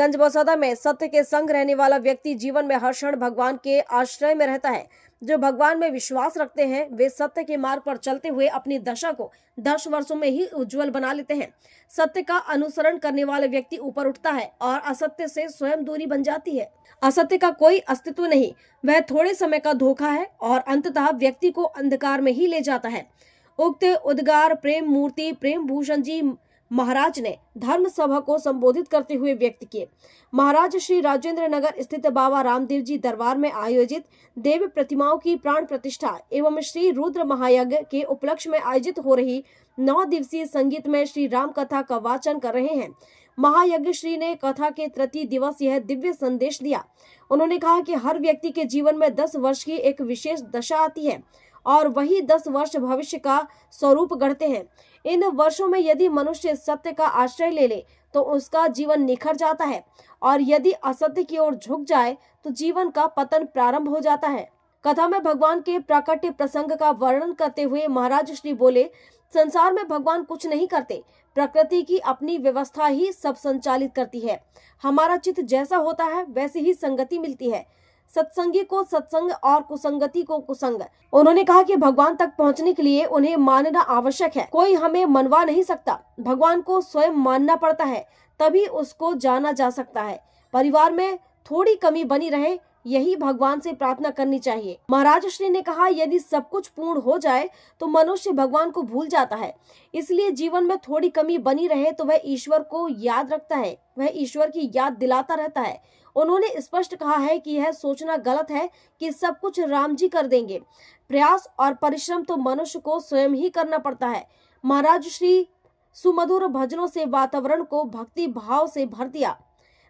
गंजबसौदा में सत्य के संग रहने वाला व्यक्ति जीवन में हर क्षण भगवान के आश्रय में रहता है। जो भगवान में विश्वास रखते हैं वे सत्य के मार्ग पर चलते हुए अपनी दशा को 10 वर्षों में ही उज्जवल बना लेते हैं। सत्य का अनुसरण करने वाला व्यक्ति ऊपर उठता है और असत्य से स्वयं दूरी बन जाती है। असत्य का कोई अस्तित्व नहीं, वह थोड़े समय का धोखा है और अंततः व्यक्ति को अंधकार में ही ले जाता है। उक्त उद्गार प्रेम मूर्ति प्रेम भूषण जी महाराज ने धर्म सभा को संबोधित करते हुए व्यक्त किए। महाराज श्री राजेंद्र नगर स्थित बाबा रामदेव जी दरबार में आयोजित देव प्रतिमाओं की प्राण प्रतिष्ठा एवं श्री रुद्र महायज्ञ के उपलक्ष्य में आयोजित हो रही 9 दिवसीय संगीत में श्री राम कथा का वाचन कर रहे हैं। महायज्ञ श्री ने कथा के तृतीय दिवस यह दिव्य संदेश दिया। उन्होंने कहा कि हर व्यक्ति के जीवन में 10 वर्ष की एक विशेष दशा आती है और वही 10 वर्ष भविष्य का स्वरूप गढ़ते हैं। इन वर्षों में यदि मनुष्य सत्य का आश्रय ले ले तो उसका जीवन निखर जाता है और यदि असत्य की ओर झुक जाए तो जीवन का पतन प्रारंभ हो जाता है। कथा में भगवान के प्राकट्य प्रसंग का वर्णन करते हुए महाराज श्री बोले, संसार में भगवान कुछ नहीं करते, प्रकृति की अपनी व्यवस्था ही सब संचालित करती है। हमारा चित्त जैसा होता है वैसी ही संगति मिलती है, सत्संगी को सत्संग और कुसंगति को कुसंग। उन्होंने कहा कि भगवान तक पहुंचने के लिए उन्हें मानना आवश्यक है, कोई हमें मनवा नहीं सकता। भगवान को स्वयं मानना पड़ता है, तभी उसको जाना जा सकता है। परिवार में थोड़ी कमी बनी रहे, यही भगवान से प्रार्थना करनी चाहिए। महाराज श्री ने कहा, यदि सब कुछ पूर्ण हो जाए तो मनुष्य भगवान को भूल जाता है, इसलिए जीवन में थोड़ी कमी बनी रहे तो वह ईश्वर को याद रखता है, वह ईश्वर की याद दिलाता रहता है। उन्होंने स्पष्ट कहा है कि यह सोचना गलत है कि सब कुछ राम जी कर देंगे। प्रयास और परिश्रम तो मनुष्य को स्वयं ही करना पड़ता है। महाराज श्री सुमधुर भजनों से वातावरण को भक्ति भाव से भर दिया।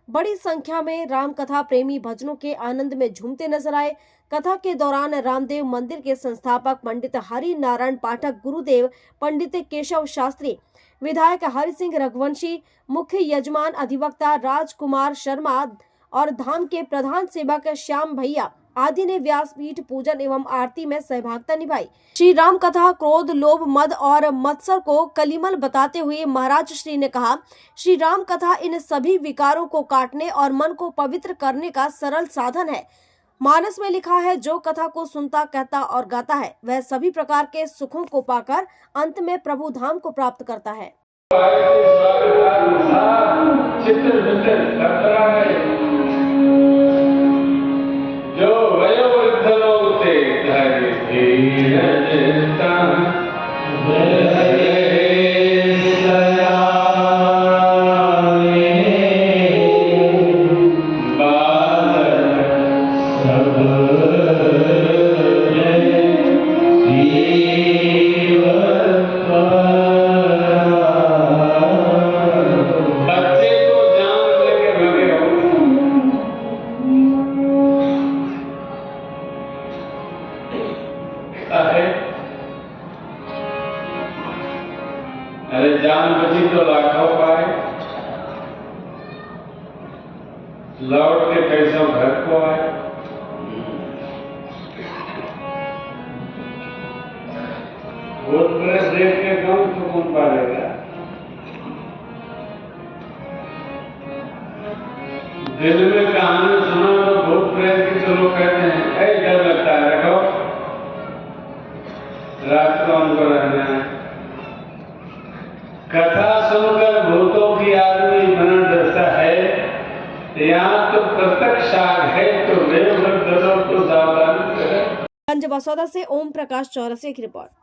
बड़ी संख्या में राम कथा प्रेमी भजनों के आनंद में झूमते नजर आए। कथा के दौरान रामदेव मंदिर के संस्थापक पंडित हरि नारायण पाठक, गुरुदेव पंडित केशव शास्त्री, विधायक हरि सिंह रघुवंशी, मुख्य यजमान अधिवक्ता राजकुमार शर्मा और धाम के प्रधान सेवक श्याम भैया आदि ने व्यासपीठ पूजन एवं आरती में सहभागिता निभाई। श्री राम कथा क्रोध, लोभ, मद और मत्सर को कलिमल बताते हुए महाराज श्री ने कहा, श्री राम कथा इन सभी विकारों को काटने और मन को पवित्र करने का सरल साधन है। मानस में लिखा है, जो कथा को सुनता, कहता और गाता है वह सभी प्रकार के सुखों को पाकर अंत में प्रभु धाम को प्राप्त करता है। अरे जान बची तो लाखों पाए, लौट के कैसों घर को आए। भूत प्रेत देख के कौन सुकून पाएगा? दिल में कहानी सुनो तो भूत प्रेत की तो लोग कहते हैं, ऐ डर लगता है, रखो रात को हमको रहना है। कथा सुनकर भूतों की आदमी मन डरता है, यहाँ तो प्रत्यक्ष आग है तो तो सावधान करें। गंजबसौदा से ओम प्रकाश चौरसिया की रिपोर्ट।